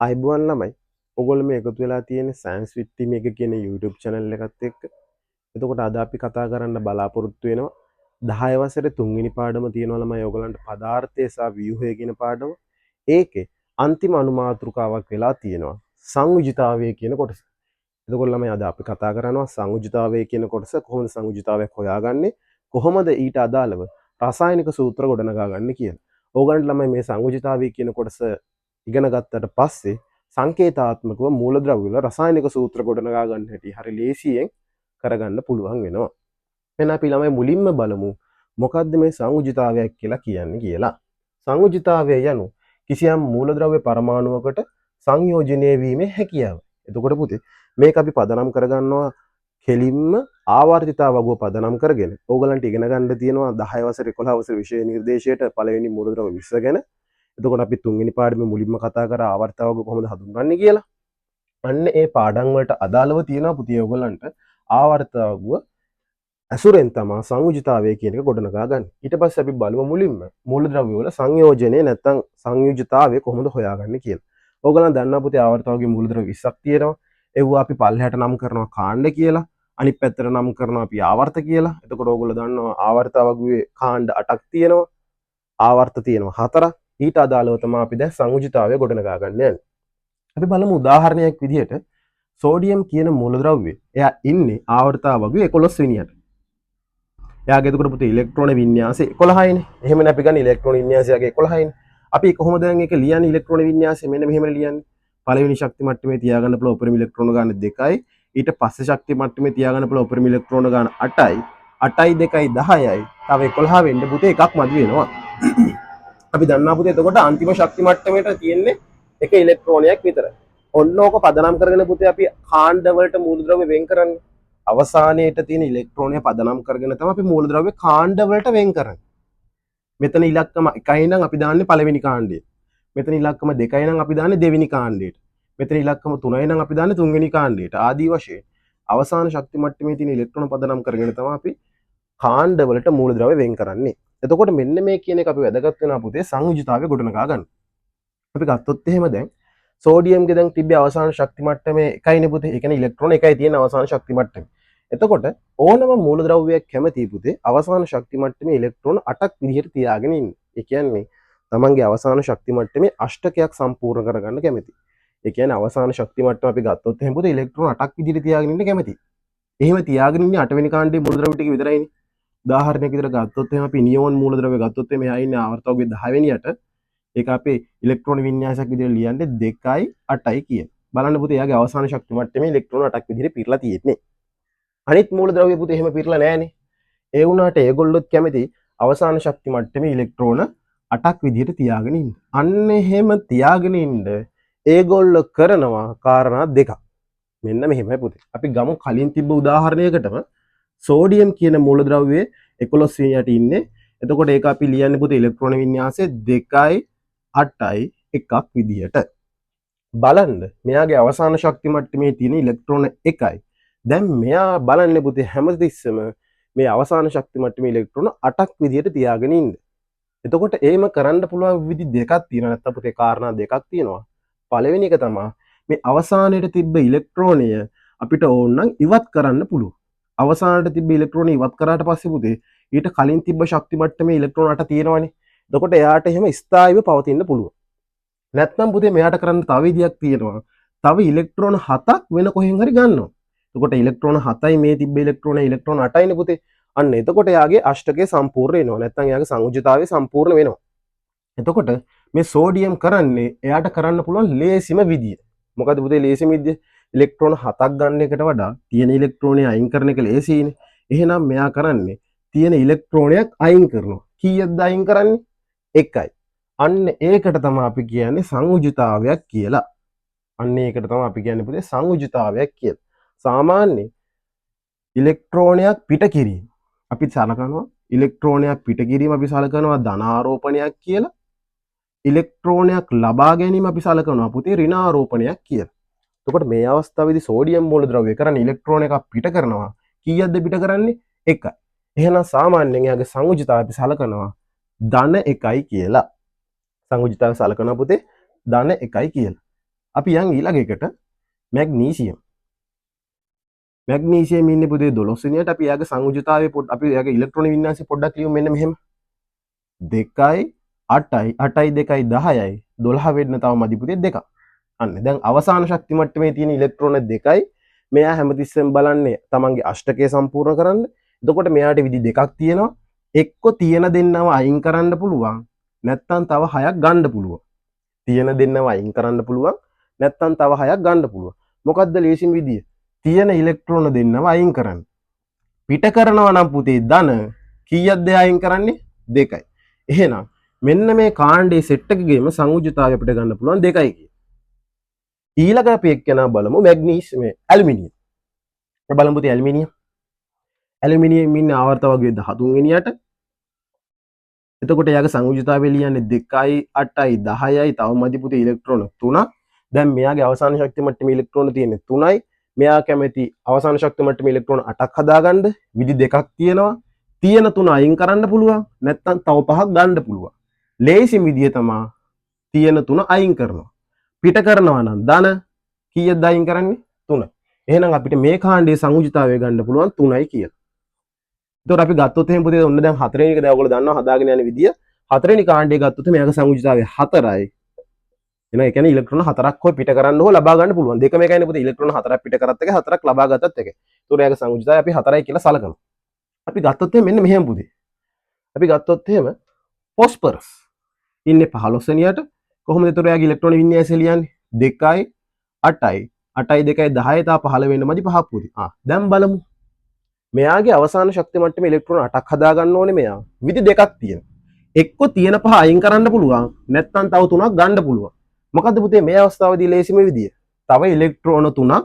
අයිබුවන් ළමයි ඔගොල්ලෝ මේ එකතු වෙලා තියෙන සයන්ස් විත් ටීම් එක කියන YouTube channel එකත් එක්ක. එතකොට අද අපි කතා කරන්න බලාපොරොත්තු වෙනවා 10 වසරේ තුන්වෙනි පාඩම තියෙනවා ළමයි ඔයගලන්ට පදාර්ථය සහ ව්‍යුහය කියන පාඩම. ඒකේ අන්තිම අනුමාතෘකාවක් වෙලා තියෙනවා සංයුජිතාවය කියන කොටස. එතකොට ළමයි අද අපි කතා කරනවා සංයුජිතාවය කියන කොටස කොහොමද සංයුජිතාවයක් හොයාගන්නේ කොහොමද ඊට අදාළව රසායනික සූත්‍ර ගොඩනගා ගන්න කියලා. ඕගලන්ට ළමයි මේ සංයුජිතාවය කියන කොටස ඉගෙන ගත්තට පස්සේ සංකේතාත්මකව මූලද්‍රව්‍ය වල රසායනික සූත්‍ර ගොඩනගා ගන්න හැටි හරි ලේසියෙන් කරගන්න පුළුවන් වෙනවා. එහෙනම් අපි ළමයි මුලින්ම බලමු මොකද්ද මේ සංයුජිතාවයක් කියලා කියන්නේ කියලා. සංයුජිතාවය යනු කිසියම් මූලද්‍රව්‍ය පරමාණුවකට සංයෝජනය වීමේ හැකියාව. එතකොට පුතේ මේක අපි පදනම් කරගන්නවා කෙලින්ම ආවර්තිතාවගුව පදනම් කරගෙන. ඕගලන්ට ඉගෙන ගන්න තියෙනවා 10 වසරේ 11 වසරේ විෂය නිර්දේශයට පළවෙනි මූලද්‍රව්‍ය 20 ගැන. එතකොට අපි තුන්වෙනි පාඩමේ මුලින්ම කතා කරා ආවර්තතාවගුව කොහොමද හඳුන්වන්නේ කියලා. අන්න ඒ පාඩම් වලට අදාළව තියෙනවා පුතේ ඔයගලන්ට ආවර්තතාවගුව ඇසුරෙන් තමයි සංයුජිතාවය කියන එක ගොඩනගා ගන්න. ඊට පස්සේ අපි බලමු මුලින්ම මූලද්‍රව්‍ය වල සංයෝජනය නැත්නම් සංයුජිතාවය කොහොමද හොයාගන්නේ කියලා. ඕගලන් දන්නවා පුතේ ආවර්තතාවගුවේ මූලද්‍රව්‍ය 20ක් තියෙනවා. ඒවා අපි පල්ලෙහාට නම් කරනවා කාණ්ඩ කියලා. අනිත් පැත්තට නම් කරනවා අපි ආවර්ත කියලා. එතකොට ඕගොල්ලෝ දන්නවා ආවර්තතාවගුවේ කාණ්ඩ 8ක් තියෙනවා. ආවර්ත තියෙනවා 4ක්. ඊට අදාළව තමයි අපි දැන් සංයුජිතාවය ගොඩනගා ගන්න යන්නේ. අපි බලමු උදාහරණයක් විදිහට සෝඩියම් කියන මූලද්‍රව්‍යය. එයා ඉන්නේ ආවර්තතාවගුවේ 11 වෙනියට. එයාගේ එතකොට පුතේ ඉලෙක්ට්‍රෝන වින්‍යාසය 11යිනේ. එහෙමනේ අපි ගන්න ඉලෙක්ට්‍රෝන වින්‍යාසයගේ 11යිනේ. අපි කොහොමද දැන් ඒක ලියන්නේ ඉලෙක්ට්‍රෝන වින්‍යාසය මෙන්න මෙහෙම ලියන්නේ. පළවෙනි ශක්ති මට්ටමේ තියාගන්න පුළුවන් උපරිම ඉලෙක්ට්‍රෝන ගාන 2යි. ඊට පස්සේ ශක්ති මට්ටමේ තියාගන්න පුළුවන් උපරිම ඉලෙක්ට්‍රෝන ගාන 8යි. 8යි 2යි 10යි. තව 11 වෙන්න පුතේ එකක් මදි වෙනවා. අපි දන්නා පුතේ එතකොට අන්තිම ශක්ති මට්ටමේට තියෙන්නේ එක ඉලෙක්ට්‍රෝනයක් විතරයි. ඔන්න ඕක පදනම් කරගෙන පුතේ අපි කාණ්ඩ වලට මූලද්‍රව්‍ය වෙන් කරන්නේ. අවසානයේට තියෙන ඉලෙක්ට්‍රෝනය පදනම් කරගෙන තමයි අපි මූලද්‍රව්‍ය කාණ්ඩ වලට වෙන් කරන්නේ. මෙතන ඉලක්කම 1යි නම් අපි දාන්නේ පළවෙනි කාණ්ඩයට. මෙතන ඉලක්කම 2යි නම් අපි දාන්නේ දෙවෙනි කාණ්ඩයට. මෙතන ඉලක්කම 3යි නම් අපි දාන්නේ තුන්වෙනි කාණ්ඩයට. ආදී වශයෙන් අවසාන ශක්ති මට්ටමේ තියෙන ඉලෙක්ට්‍රෝන පදනම් කරගෙන තමයි අපි කාණ්ඩ වලට මූලද්‍රව්‍ය වෙන් කරන්නේ. එතකොට මෙන්න මේ කියන එක අපි වැදගත් වෙනවා පුතේ සංයුජිතාවය ගොඩනගා ගන්න. අපි ගත්තොත් එහෙම දැන් සෝඩියම්ගේ දැන් තිබ්බේ අවසාන ශක්ති මට්ටමේ 1යිනේ පුතේ. ඒ කියන්නේ ඉලෙක්ට්‍රෝන 1යි තියෙන අවසාන ශක්ති මට්ටමේ. එතකොට ඕනම මූලද්‍රව්‍යයක් කැමති පුතේ අවසාන ශක්ති මට්ටමේ ඉලෙක්ට්‍රෝන 8ක් විදිහට තියාගෙන ඉන්න. ඒ කියන්නේ තමන්ගේ අවසාන ශක්ති මට්ටමේ අෂ්ටකයක් සම්පූර්ණ කරගන්න කැමති. ඒ කියන්නේ අවසාන ශක්ති මට්ටම අපි ගත්තොත් එහෙම පුතේ ඉලෙක්ට්‍රෝන 8ක් විදිහට තියාගෙන ඉන්න කැමති. එහෙම තියාගෙන ඉන්නේ 8 වෙනි කාණ්ඩයේ මූලද්‍රව්‍ය ටික විතරයිනේ. උදාහරණයක් විදිහට ගත්තොත් එහෙම අපි නියෝන් මූලද්‍රව්‍ය ගත්තොත් එහෙම එහා ඉන්නේ ආවර්තකයේ 10 වෙනියට ඒක අපේ ඉලෙක්ට්‍රෝන වින්‍යාසයක් විදිහට ලියන්නේ 2යි 8යි කියන. බලන්න පුතේ එයාගේ අවසාන ශක්ති මට්ටමේ ඉලෙක්ට්‍රෝන 8ක් විදිහට පිරලා තියෙන්නේ. අනිත් මූලද්‍රව්‍ය පුතේ එහෙම පිරලා නැහනේ. ඒ වුණාට ඒගොල්ලොත් කැමති අවසාන ශක්ති මට්ටමේ ඉලෙක්ට්‍රෝන 8ක් විදිහට තියාගෙන ඉන්න. අන්න එහෙම තියාගෙන ඉන්න ඒගොල්ලෝ කරනවා කාරණා දෙකක්. මෙන්න මෙහෙමයි පුතේ. අපි ගමු කලින් තිබ්බ උදාහරණයකටම සෝඩියම් කියන මූලද්‍රව්‍යයේ 11 වෙනියට ඉන්නේ. එතකොට ඒක අපි ලියන්නේ පුතේ ඉලෙක්ට්‍රෝන වින්‍යාසය 2යි 8යි එකක් විදිහට. බලන්න මෙයාගේ අවසාන ශක්ති මට්ටමේ තියෙන ඉලෙක්ට්‍රෝන 1යි. දැන් මෙයා බලන්නේ පුතේ හැමතිස්සෙම මේ අවසාන ශක්ති මට්ටමේ ඉලෙක්ට්‍රෝන 8ක් විදිහට තියාගෙන ඉන්න. එතකොට එහෙම කරන්න පුළුවන් විදි දෙකක් තියෙනවා. නැත්නම් පුතේ කාරණා දෙකක් තියෙනවා. පළවෙනි එක තමයි මේ අවසානයේ තිබ්බ ඉලෙක්ට්‍රෝනය අපිට ඕන නම් ඉවත් කරන්න පුළුවන්. අවසානයේ තිබ්බ ඉලෙක්ට්‍රෝනය ඉවත් කරාට පස්සේ පුතේ ඊට කලින් තිබ්බ ශක්ති මට්ටමේ ඉලෙක්ට්‍රෝන 8 තියෙනවනේ. එතකොට එයාට එහෙම ස්ථායීව පවතින්න පුළුවන්. නැත්නම් පුතේ මෙයාට කරන්න තව විදියක් තියෙනවා. තව ඉලෙක්ට්‍රෝන 7ක් වෙන කොහෙන් හරි ගන්නවා. එතකොට ඉලෙක්ට්‍රෝන 7යි මේ තිබ්බ ඉලෙක්ට්‍රෝන 8යිනේ පුතේ. අන්න එතකොට එයාගේ අෂ්ටකය සම්පූර්ණ වෙනවා. නැත්නම් එයාගේ සංයුජිතාවය සම්පූර්ණ වෙනවා. එතකොට මේ සෝඩියම් කරන්නේ එයාට කරන්න පුළුවන් ලේසිම විදිය. මොකද පුතේ ලේසිම විදිය ඉලෙක්ට්‍රෝන 7ක් ගන්න එකට වඩා තියෙන ඉලෙක්ට්‍රෝනය අයින් කරන එක ලේසියිනේ. එහෙනම් මෙයා කරන්නේ තියෙන ඉලෙක්ට්‍රෝනයක් අයින් කරනවා. කීයක්ද අයින් කරන්නේ? 1යි. අන්න ඒකට තමයි අපි කියන්නේ සංයුජිතාවයක් කියලා. අන්න ඒකට තමයි අපි කියන්නේ පුතේ සංයුජිතාවයක් කියලා. සාමාන්‍ය ඉලෙක්ට්‍රෝනයක් පිට කිරීම අපි සලකනවා ඉලෙක්ට්‍රෝනයක් පිට කිරීම අපි සලකනවා ධනාරෝපණයක් කියලා. ඉලෙක්ට්‍රෝනයක් ලබා ගැනීම අපි සලකනවා පුතේ ඍණාරෝපණයක් කියලා. එතකොට මේ අවස්ථාවේදී සෝඩියම් මූලද්‍රව්‍ය කරන්නේ ඉලෙක්ට්‍රෝන එකක් පිට කරනවා. කීයක්ද පිට කරන්නේ? 1යි. එහෙනම් සාමාන්‍යයෙන් එයාගේ සංයුජිතාවය අපි සලකනවා ධන 1යි කියලා. සංයුජිතාවය සලකනවා පුතේ ධන 1යි කියලා. අපි යන් ඊළඟ එකට මැග්නීසියම්. මැග්නීසියම් ඉන්නේ පුතේ 12 වෙනියට. අපි යාගේ සංයුජතාවය අපි යාගේ ඉලෙක්ට්‍රෝන වින්‍යාසය පොඩ්ඩක් ලියමු මෙන්න මෙහෙම. 2යි 8යි 8යි 2යි 10යි 12 වෙන්න තව මදි පුතේ 2ක්. අන්න දැන් අවසාන ශක්ති මට්ටමේ තියෙන ඉලෙක්ට්‍රෝන 2යි. මෙයා හැමතිස්සෙම බලන්නේ තමන්ගේ අෂ්ටකය සම්පූර්ණ කරන්න. එතකොට මෙයාට විදි දෙකක් තියෙනවා. එක්ක තියෙන දෙන්නව අයින් කරන්න පුළුවන්. නැත්තම් තව 6ක් ගන්න පුළුවන්. තියෙන දෙන්නව අයින් කරන්න පුළුවන්. නැත්තම් තව 6ක් ගන්න පුළුවන්. මොකද්ද ලේසිම විදිය? තියෙන ඉලෙක්ට්‍රෝන දෙන්නව අයින් කරන්න. පිට කරනවා නම් පුතේ ධන කීයක්ද අයින් කරන්නේ? 2යි. එහෙනම් මෙන්න මේ කාණ්ඩයේ සෙට් එකකේම සංයුජතාවය අපිට ගන්න පුළුවන් 2යි කියලා. ඊළඟ අපි එක්කෙනා බලමු මැග්නීසියම් ඇලුමිනියම්. අපි බලමු පුතේ ඇලුමිනියම්. ඇලුමිනියම් ඉන්නේ ආවර්ත වර්ගයේ 13 වෙනියට. එතකොට යාගේ සංයුජතාවය ලියන්නේ 2යි 8යි 10යි තව මදි පුතේ ඉලෙක්ට්‍රෝන 3ක්. දැන් මෙයාගේ අවසාන ශක්ති මට්ටමේ ඉලෙක්ට්‍රෝන තියෙන්නේ 3යි. මෙයා කැමති අවසාන ශක්ති මට්ටමේ ඉලෙක්ට්‍රෝන 8ක් හදාගන්න. විදි දෙකක් තියෙනවා. තියෙන 3 අයින් කරන්න පුළුවන්. නැත්නම් තව 5ක් ගන්න පුළුවන්. ලේසිම විදිය තමයි තියෙන 3 අයින් කරනවා. පිට කරනවා නම් ධන කීයක්ද අයින් කරන්නේ? 3. එහෙනම් අපිට මේ කාණ්ඩයේ සංයුජතාවය ගන්න පුළුවන් 3යි කියලා. එතකොට අපි ගත්තොත් එහෙනම් පුතේ ඔන්න දැන් 4 වෙනි එක දැන් ඔයගොල්ලෝ දන්නවා හදාගෙන යන විදිය. 4 වෙනි කාණ්ඩය ගත්තොත් මේක සංයුජතාවය 4යි. එහෙනම් ඒ කියන්නේ ඉලෙක්ට්‍රෝන 4ක් හොය පිට කරන්න හෝ ලබා ගන්න පුළුවන්. දෙකම එකයිනේ පුතේ ඉලෙක්ට්‍රෝන 4ක් පිට කරත් එක 4ක් ලබා ගත්තත් එක. ඒතකොට ඒකේ සංයුජතාවය අපි 4යි කියලා සලකනවා. අපි ගත්තොත් එහෙනම් මෙන්න මෙහෙම පුතේ. අපි ගත්තොත් එහෙම ෆොස්ෆරස් ඉන්නේ 15 වෙනියට. කොහොමද ඒතකොට එයාගේ ඉලෙක්ට්‍රෝන වින්‍යාසය ලියන්නේ? 2යි 8යි 8යි 2යි 10යි තා 15 වෙන්න මදි 5ක් පුතේ. දැන් බලමු. මෙයාගේ අවසාන ශක්ති මට්ටමේ ඉලෙක්ට්‍රෝන 8ක් හදා ගන්න ඕනේ මෙයා. විදි දෙකක් තියෙනවා. එක්ක තියෙන 5 අයින් කරන්න පුළුවන්. නැත්නම් තව 3ක් ගන්න පුළුවන්. මොකද්ද පුතේ මේ අවස්ථාවේදී ලේසිම විදිය? තව ඉලෙක්ට්‍රෝන 3ක්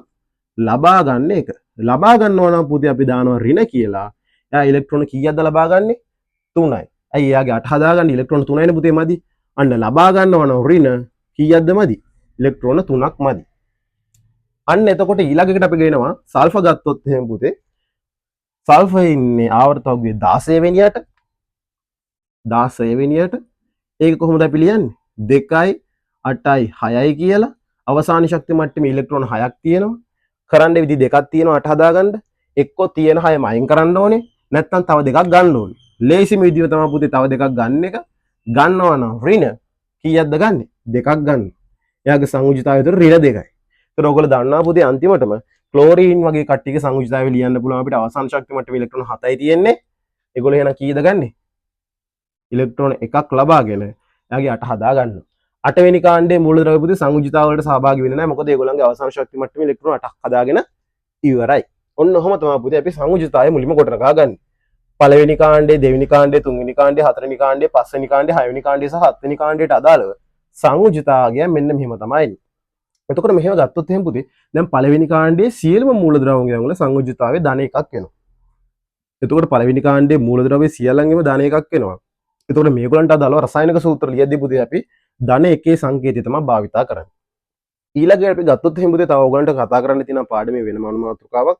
ලබා ගන්න එක. ලබා ගන්නවා නම් පුතේ අපි දානවා ඍණ කියලා. එයා ඉලෙක්ට්‍රෝන කීයක්ද ලබා ගන්නේ? 3යි. ඇයි එයාගේ 8 හදා ගන්න ඉලෙක්ට්‍රෝන 3යිනේ පුතේ මදි. අන්න ලබා ගන්නවා නම් ඍණ කීයක්ද මදි? ඉලෙක්ට්‍රෝන 3ක් මදි. අන්න එතකොට ඊළඟට අපි ගේනවා සල්ෆර් ගත්තොත් එහෙම පුතේ සල්ෆර් ඉන්නේ ආවර්ත වර්ගයේ 16 වෙනියට 16 වෙනියට ඒක කොහොමද අපි ලියන්නේ 2යි 8යි 6යි කියලා අවසාන ශක්ති මට්ටමේ ඉලෙක්ට්‍රෝන 6ක් තියෙනවා කරන්න විදි දෙකක් තියෙනවා 8 හදාගන්න එක්ක තියෙන 6ම අයින් කරන්න ඕනේ නැත්නම් තව දෙකක් ගන්න ඕනේ ලේසිම විදිය තමයි පුතේ තව දෙකක් ගන්න එක ගන්නවා නම් ඍණ කීයක්ද ගන්නෙ දෙකක් ගන්න එයාගේ සංයුජිතාවය විතර ඍණ දෙකයි ඒතර ඔයගොල්ලෝ දන්නවා පුතේ අන්තිමටම ක්ලෝරීන් වගේ කට්ටියක සංයුජිතාවය ලියන්න පුළුවන් අපිට අවසාන ශක්ති මට්ටමේ ඉලෙක්ට්‍රෝන 7යි තියෙන්නේ. ඒගොල්ලෝ එහෙනම් කීයද ගන්නෙ? ඉලෙක්ට්‍රෝන එකක් ලබාගෙන එයාගේ 8 හදා ගන්නවා. 8 වෙනි කාණ්ඩයේ මූලද්‍රව්‍ය පුතේ සංයුජිතාව වලට සහභාගී වෙන්නේ නැහැ. මොකද ඒගොල්ලන්ගේ අවසාන ශක්ති මට්ටමේ ඉලෙක්ට්‍රෝන 8ක් හදාගෙන ඉවරයි. ඔන්න ඔහොම තමයි පුතේ අපි සංයුජිතාවය මුලින්ම ගොඩනගා ගන්න. පළවෙනි කාණ්ඩයේ, දෙවෙනි කාණ්ඩයේ, තුන්වෙනි කාණ්ඩයේ, හතරවෙනි කාණ්ඩයේ, පස්වෙනි කාණ්ඩයේ, හයවෙනි කාණ්ඩයේ සහ හත්වෙනි කාණ්ඩයට අදාළව සංයුජිතාවය මෙන්න මෙහෙම තමයි එන්නේ. එතකොට මෙහෙම ගත්තොත් එහෙම පුතේ දැන් පළවෙනි කාණ්ඩයේ සියලුම මූලද්‍රව්‍යයන් වල සංයුජිතාවය ධන එකක් වෙනවා. එතකොට පළවෙනි කාණ්ඩයේ මූලද්‍රව්‍ය සියල්ලංගෙම ධන එකක් වෙනවා. එතකොට මේගොල්ලන්ට අදාළව රසායනික සූත්‍ර ලියද්දී පුතේ අපි ධන එකේ සංකේතය තමයි භාවිතා කරන්නේ. ඊළඟට අපි ගත්තොත් එහෙම පුතේ තව ඔයගොල්ලන්ට කතා කරන්න තියෙන පාඩමේ වෙනම අනුමාත්‍රකාවක්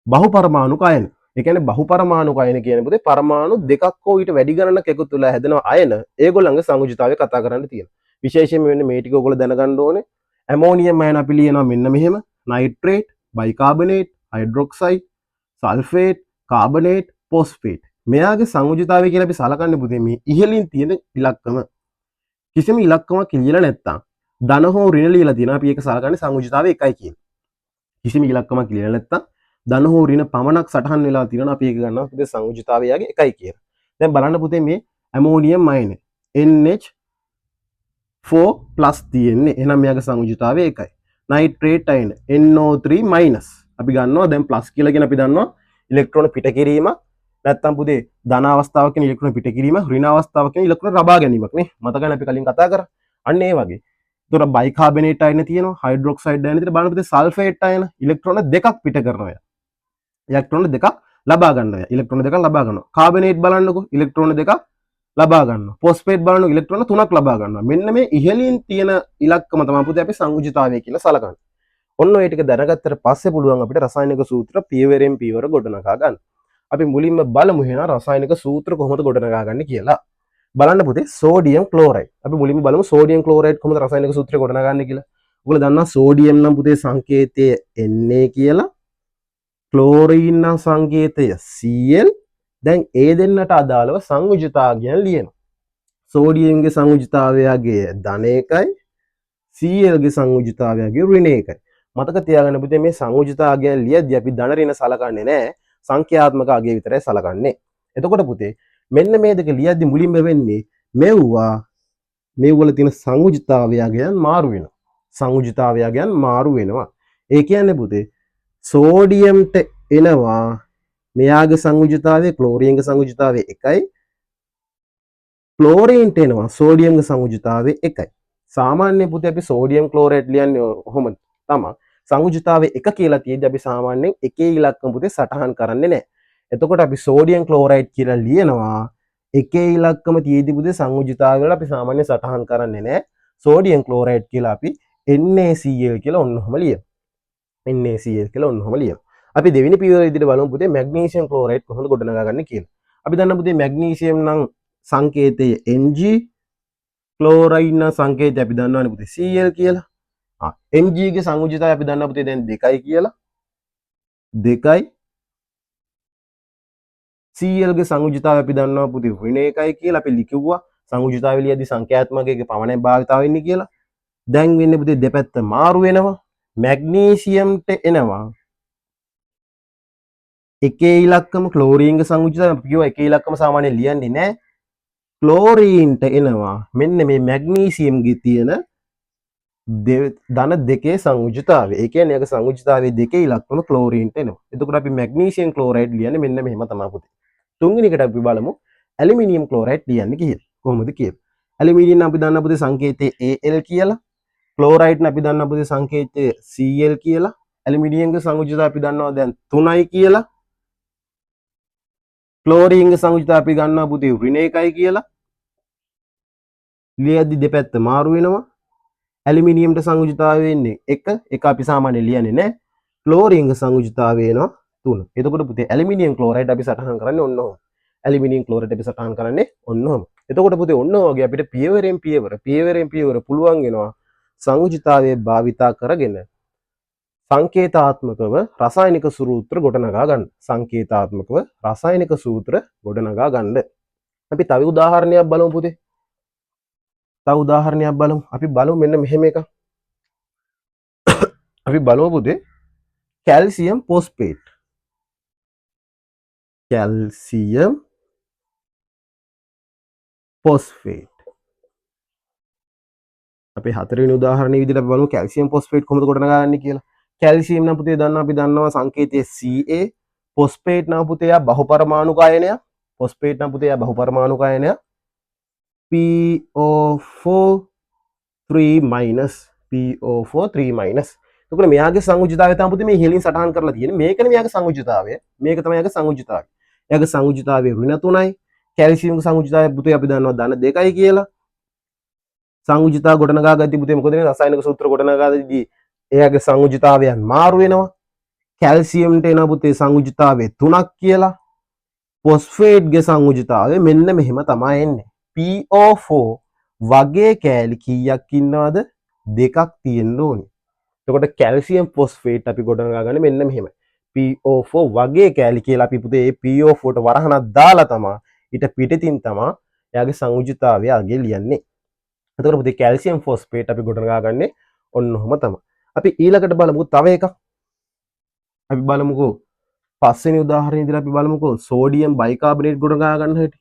බහුපරමාණු අයන. ඒ කියන්නේ බහුපරමාණු අයන කියන්නේ පුතේ පරමාණු දෙකක් හෝ ඊට වැඩි ගණනක් එකතු වෙලා හැදෙන අයන ඒගොල්ලන්ගේ සංයුජිතාවය කතා කරන්න තියෙනවා. විශේෂයෙන්ම වෙන්නේ මේ ටික ඔයගොල්ලෝ දැනගන්න ඕනේ. ඇමෝනියම් අයන අපි ලියනවා මෙන්න මෙහෙම nitrate bicarbonate hydroxide sulphate carbonate phosphate මෙයාගේ සංයුජිතාවය කියලා අපි සලකන්නේ පුතේ මේ ඉහළින් තියෙන ඉලක්කම කිසිම ඉලක්කමක් ලියලා නැත්තම් ධන හෝ ඍණ ලියලා තියෙනවා අපි ඒක සලකන්නේ සංයුජිතාවය එකයි කියලා කිසිම ඉලක්කමක් ලියලා නැත්තම් ධන හෝ රින පමණක් සටහන් වෙලා තියෙනවා අපි ඒක ගන්නවා පුතේ සංයුජිතාවය යගේ එකයි කියලා. දැන් බලන්න පුතේ මේ ඇමෝනියම් අයන NH4+ තියෙන්නේ. එහෙනම් මෙයාගේ සංයුජිතාවය එකයි. නයිට්‍රේට් අයන NO3- අපි ගන්නවා දැන් ප්ලස් කියලා කියන අපි දන්නවා ඉලෙක්ට්‍රෝන පිට කිරීම නැත්තම් පුතේ ධන අවස්ථාවක කියන ඉලෙක්ට්‍රෝන පිට කිරීම ඍණ අවස්ථාවක කියන ඉලෙක්ට්‍රෝන ලබා ගැනීමක් නේ. මතකයි අපි කලින් කතා කරා. අන්න ඒ වගේ. ඒතර බයිකාබනේට් අයන තියෙනවා හයිඩ්‍රොක්සයිඩ් අයන තියෙනවා බලන්න පුතේ සල්ෆේට් අයන ඉලෙක්ට්‍රෝන දෙකක් පිට කරනවා. ඉලෙක්ට්‍රෝන දෙකක් ලබා ගන්නවා. ඉලෙක්ට්‍රෝන දෙකක් ලබා ගන්නවා. කාබනේට් බලන්නකෝ ඉලෙක්ට්‍රෝන දෙකක් ලබා ගන්නවා. ෆොස්ෆේට් බලන්නකෝ ඉලෙක්ට්‍රෝන 3ක් ලබා ගන්නවා. මෙන්න මේ ඉහළින් තියෙන ඉලක්කම තමයි පුතේ අපි සංයුජිතාවය කියලා සලකන්නේ. ඔන්න ඔය ටික දැනගත්තට පස්සේ පුළුවන් අපිට රසායනික සූත්‍ර පියවරෙන් පියවර ගොඩනගා ගන්න. අපි මුලින්ම බලමු එහෙනම් රසායනික සූත්‍ර කොහොමද ගොඩනගා ගන්න කියලා. බලන්න පුතේ සෝඩියම් ක්ලෝරයිඩ්. අපි මුලින්ම බලමු සෝඩියම් ක්ලෝරයිඩ් කොහොමද රසායනික සූත්‍රය ගොඩනගන්නේ කියලා. ඔයාලා දන්නා සෝඩියම් නම් පුතේ සංකේතය Na කියලා, ක්ලෝරීන් නම් සංකේතය Cl. දැන් ඒ දෙන්නට අදාළව සංයුජතාවයන් ලියනවා. සෝඩියම්ගේ සංයුජතාවයගේ ධන 1යි, Cl ගේ සංයුජතාවයගේ ඍණ 1යි. මතක තියාගන්න පුතේ මේ සංයුජතාවයන් ලියද්දී අපි ධන ඍණ සලකන්නේ නැහැ. සංඛ්‍යාත්මක අගය විතරයි සලකන්නේ. එතකොට පුතේ මෙන්න මේ දෙක ලියද්දී මුලින්ම වෙන්නේ මේවල තියෙන සංයුජතාවයන් මාරු වෙනවා. සංයුජතාවයන් මාරු වෙනවා. ඒ කියන්නේ පුතේ සෝඩියම්ට එනවා මෙයාගේ සංයුජතාවය ක්ලෝරින්ගේ සංයුජතාවය 1යි, ක්ලෝරීන්ට එනවා සෝඩියම්ගේ සංයුජතාවය 1යි. සාමාන්‍ය පුතේ අපි සෝඩියම් ක්ලෝරයිඩ් ලියන්නේ කොහොමද? තමයි සංයුජතාවය 1 කියලා තියෙද්දි අපි සාමාන්‍යයෙන් එකේ ඉලක්කම පුතේ සටහන් කරන්නේ නැහැ. එතකොට අපි සෝඩියම් ක්ලෝරයිඩ් කියලා ලියනවා එකේ ඉලක්කම තියෙද්දි පුතේ සංයුජතාවය වල අපි සාමාන්‍යයෙන් සටහන් කරන්නේ නැහැ. සෝඩියම් ක්ලෝරයිඩ් කියලා අපි NaCl කියලා ඔන්නෝම ලියමු. NaCl කියලා ඔන්නෝම ලියමු. අපි දෙවෙනි පියවර විදිහට බලමු පුතේ මැග්නීසියම් ක්ලෝරයිඩ් කොහොමද ගොඩනගාගන්නේ කියලා. අපි දන්න පුතේ මැග්නීසියම් නම් සංකේතය Mg, ක්ලෝරයිඩ් නම් සංකේතය අපි දන්නවනේ පුතේ Cl කියලා. Mg ගේ සංයුජතාවය අපි දන්නා පුතේ දැන් 2යි කියලා. 2යි. Cl ගේ සංයුජතාවය අපි දන්නවා පුතේ ඍණ 1යි කියලා අපි ලිකුවා. සංයුජතාවය ලියද්දී සංඛ්‍යාත්මකයේ පමණයි භාවිතා වෙන්නේ කියලා. දැන් වෙන්නේ පුතේ දෙපැත්ත මාරු වෙනවා. මැග්නීසියම්ට එනවා එකේ ඉලක්කම ක්ලෝරීන්ගේ සංයුජතාවය අපි කියවා එකේ ඉලක්කම සාමාන්‍යයෙන් ලියන්නේ නැහැ. ක්ලෝරීන්ට එනවා මෙන්න මේ මැග්නීසියම්ගේ තියෙන ධන 2 සංයුජතාවය. ඒ කියන්නේ ඒක සංයුජතාවයේ 2 ඉලක්කම ක්ලෝරීන්ට එනවා. එතකොට අපි මැග්නීසියම් ක්ලෝරයිඩ් ලියන්නේ මෙන්න මෙහෙම තමයි පුතේ. තුන්වෙනි එකට අපි බලමු ඇලුමිනියම් ක්ලෝරයිඩ් ලියන්නේ කියලා. කොහොමද කියලා. ඇලුමිනියම් අපි දන්නා පුතේ සංකේතය Al කියලා. ක්ලෝරයිඩ් අපි දන්නා පුතේ සංකේතය Cl කියලා. ඇලුමිනියම්ගේ සංයුජතාවය අපි දන්නවා දැන් 3යි කියලා. ක්ලෝරීන්ගේ සංයුජතාවය අපි ගන්නවා පුතේ ඍණ 1යි කියලා. ලියද්දී දෙපැත්ත මාරු වෙනවා. ඇලුමිනියම්ට සංයුජතාවය වෙන්නේ 1. එක අපි සාමාන්‍යයෙන් ලියන්නේ නැහැ. ක්ලෝරීන්ගේ සංයුජතාවය වෙනවා 3. එතකොට පුතේ ඇලුමිනියම් ක්ලෝරයිඩ් අපි සටහන් කරන්නේ ඔන්න ඔහොම. ඇලුමිනියම් ක්ලෝරයිඩ් අපි සටහන් කරන්නේ ඔන්න ඔහොම. එතකොට පුතේ ඔන්න ඔයගේ අපිට පියවරෙන් පියවර පුළුවන් වෙනවා සංයුජතාවයේ භාවිතා කරගෙන සංකේතාත්මකව රසායනික සූත්‍ර ගොඩනගා ගන්න. සංකේතාත්මකව රසායනික සූත්‍ර ගොඩනගා ගන්න. අපි තව උදාහරණයක් බලමු පුතේ. අපි බලමු මෙන්න මෙහෙම එකක්. අපි බලමු පුතේ කැල්සියම් ෆොස්ෆේට්. Calcium phosphate. අපි හතරවෙනි උදාහරණයේ විදිහට අපි බලමු කැල්සියම් ෆොස්ෆේට් කොහොමද ගොඩනගාගන්නේ කියලා. කැල්සියම් නම් පුතේ අපි දන්නවා සංකේතය Ca. ෆොස්ෆේට් නම් පුතේ බහුපරමාණු කායනයක්. ෆොස්ෆේට් නම් පුතේ බහුපරමාණු කායනයක්. PO4 3-. එතකොට මෙයාගේ සංයුජතාවය තමයි පුතේ මේ ඉහළින් සටහන් කරලා තියෙන්නේ. මේකනේ මෙයාගේ සංයුජතාවය. මේක තමයි එයාගේ සංයුජතාවය. එයාගේ සංයුජතාවය ඍණ 3යි. කැල්සියම්ගේ සංයුජතාවය පුතේ අපි දන්නවා ධන 2යි කියලා. සංයුජතාව ගොඩනගා ගත්තී පුතේ මොකද වෙන්නේ? රසායනික සූත්‍ර ගොඩනගාදී එයාගේ සංයුජතාවයන් මාරු වෙනවා. කැල්සියම්ට එන පුතේ සංයුජතාවය 3ක් කියලා. ෆොස්ෆේට්ගේ සංයුජතාවය මෙන්න මෙහෙම තමයි එන්නේ. PO4 වගේ කෑලි කීයක් ඉන්නවද? 2ක් තියෙන්න ඕනේ. එතකොට කැල්සියම් ෆොස්ෆේට් අපි ගොඩනගා ගන්න මෙන්න මෙහෙමයි. PO4 වගේ කෑලි කියලා අපි පුතේ මේ PO4ට වරහනක් දාලා තමයි ඊට පිටින් තමයි එයාගේ සංයුජතාවය අගේ ලියන්නේ. එතකොට පුතේ කැල්සියම් ෆොස්ෆේට් අපි ගොඩනගා ගන්නේ ඔන්න ඔහම තමයි. අපි ඊළඟට බලමු තව එකක්. අපි බලමුකෝ පස්වෙනි උදාහරණය විදිහට අපි බලමුකෝ සෝඩියම් බයිකාබනේට් ගොඩනගා ගන්න හැටි.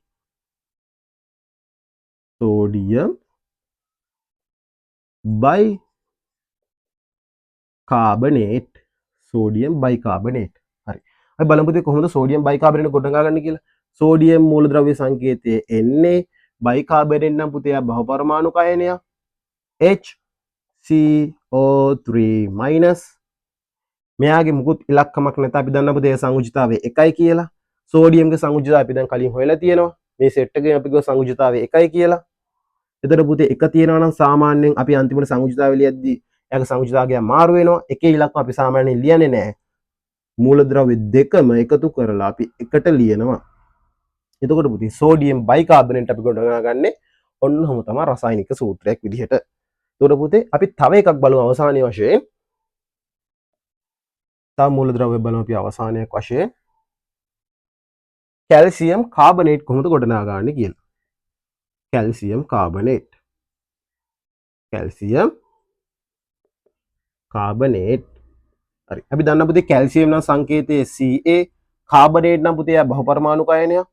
sodium bicarbonate. හරි. අපි බලමු පුතේ කොහොමද sodium bicarbonate ගොඩනගා ගන්න කියලා. sodium මූලද්‍රව්‍ය සංකේතය Na, bicarbonate නම් පුතේ බහුපරමාණු කයනයක් HCO3-. මෙයාගේ මුකුත් ඉලක්කමක් නැත. අපි දන්න පුතේ සංයුජතාවය 1යි කියලා. සෝඩියම්ගේ සංයුජතාවය අපි දැන් කලින් හොයලා තියෙනවා. මේ සෙට් එකේ අපි ගෝ සංයුජතාවය 1යි කියලා. එතකොට පුතේ 1 තියෙනවා නම් සාමාන්‍යයෙන් අපි අන්තිමට සංයුජතාවය ලියද්දී එයාගේ සංයුජතාවය මාරු වෙනවා. එකේ ඉලක්කම අපි සාමාන්‍යයෙන් ලියන්නේ නැහැ. මූලද්‍රව්‍ය දෙකම එකතු කරලා අපි එකට ලියනවා. එතකොට පුතේ සෝඩියම් බයිකාබනේට් අපි ගොඩනගාගන්නේ ඔන්නෝම තමයි රසායනික සූත්‍රයක් විදිහට. එතකොට පුතේ අපි තව එකක් බලමු අවසානයේ වශයෙන්. තව මූලද්‍රව්‍ය බලමු අපි අවසානයක් වශයෙන්. කැල්සියම් කාබනේට් කොහොමද ගොඩනගාගන්නේ කියලා. Calcium carbonate. Calcium carbonate. හරි. අපි දන්න පුතේ කැල්සියම් නම් සංකේතය Ca, කාබනේට් නම් පුතේ බහුපරමාණු අයනයක්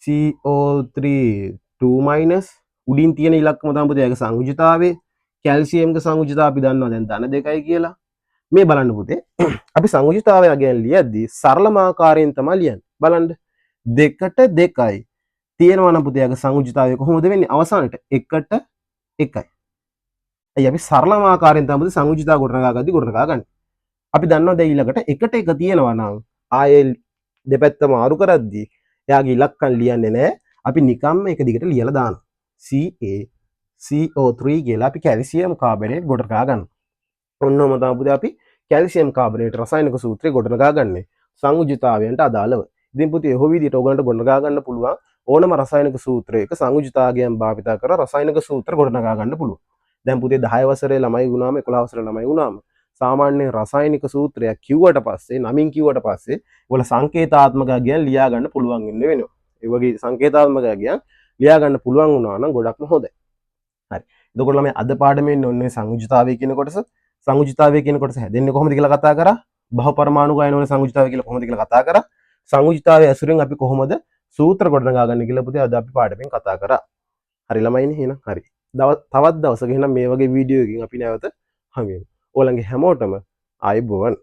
CO3 2- උඩින් තියෙන ඉලක්කම තමයි පුතේ ඒක සංයුජිතාවේ. කැල්සියම්ගේ සංයුජිතාව අපි දන්නවා දැන් ධන 2යි කියලා. මේ බලන්න පුතේ අපි සංයුජිතාවය ගැන ලියද්දී සරලම ආකාරයෙන් තමයි ලියන්නේ. බලන්න 2ට 2යි තියෙනවා නම් පුතේ ඒක සංයුජිතාවය කොහොමද වෙන්නේ? අවසානට 1ට 1යි. අයි අපි සරලම ආකාරයෙන් තමයි පුතේ සංයුජිතාව ගොඩනගාගද්දී ගොඩනගා ගන්න. අපි දන්නවා දැන් ඊළඟට 1ට 1 තියෙනවා නම් ආයේ දෙපැත්ත මාරු කරද්දී එයාගේ ඉලක්කම් ලියන්නේ නැහැ. අපි නිකම්ම එක දිගට ලියලා දානවා. CaCO3 කියලා අපි කැල්සියම් කාබනේට් ගොඩනගා ගන්නවා. ඔන්නෝම තමයි පුතේ අපි කැල්සියම් කාබනේට් රසායනික සූත්‍රය ගොඩනගා ගන්නේ සංයුජිතාවයන්ට අදාළව. ඉතින් පුතේ ඔහොම විදිහට ඔයගලන්ට ගොඩනගා ගන්න පුළුවන් ඕනම රසායනික සූත්‍රයක සංයුජිතාවයන් භාවිත කර රසායනික සූත්‍ර ගොඩනගා ගන්න පුළුවන්. දැන් පුතේ 10 වසරේ ළමයි වුණාම 11 වසරේ ළමයි වුණාම සාමාන්‍ය රසායනික සූත්‍රයක් කිව්වට පස්සේ නමින් කිව්වට පස්සේ ඔයාලා සංකේතාත්මක ගැන ලියා ගන්න පුළුවන් වෙන්න වෙනවා. ඒ වගේ සංකේතාත්මක ගැන ලියා ගන්න පුළුවන් වුණා නම් ගොඩක්ම හොඳයි. හරි. එතකොට ළමයි අද පාඩමේ ඔන්නේ සංයුජිතාවය කියන කොටස සංයුජිතාවය කියන කොටස හැදෙන්නේ කොහොමද කියලා කතා කරා. බහුපරමාණු ගායන වල සංයුජිතාවය කියලා කොහොමද කියලා කතා කරා. සංයුජිතාවය ඇසුරෙන් අපි කොහොමද සූත්‍ර ගොඩනගා ගන්න කියලා පුතේ අද අපි පාඩමෙන් කතා කරා. හරි ළමයිනේ එහෙනම් හරි. තවත් දවසක එහෙනම් මේ වගේ වීඩියෝ එකකින් අපි නැවත හමු වෙමු. ඕලගේ හැමෝටම ආයුබෝවන්.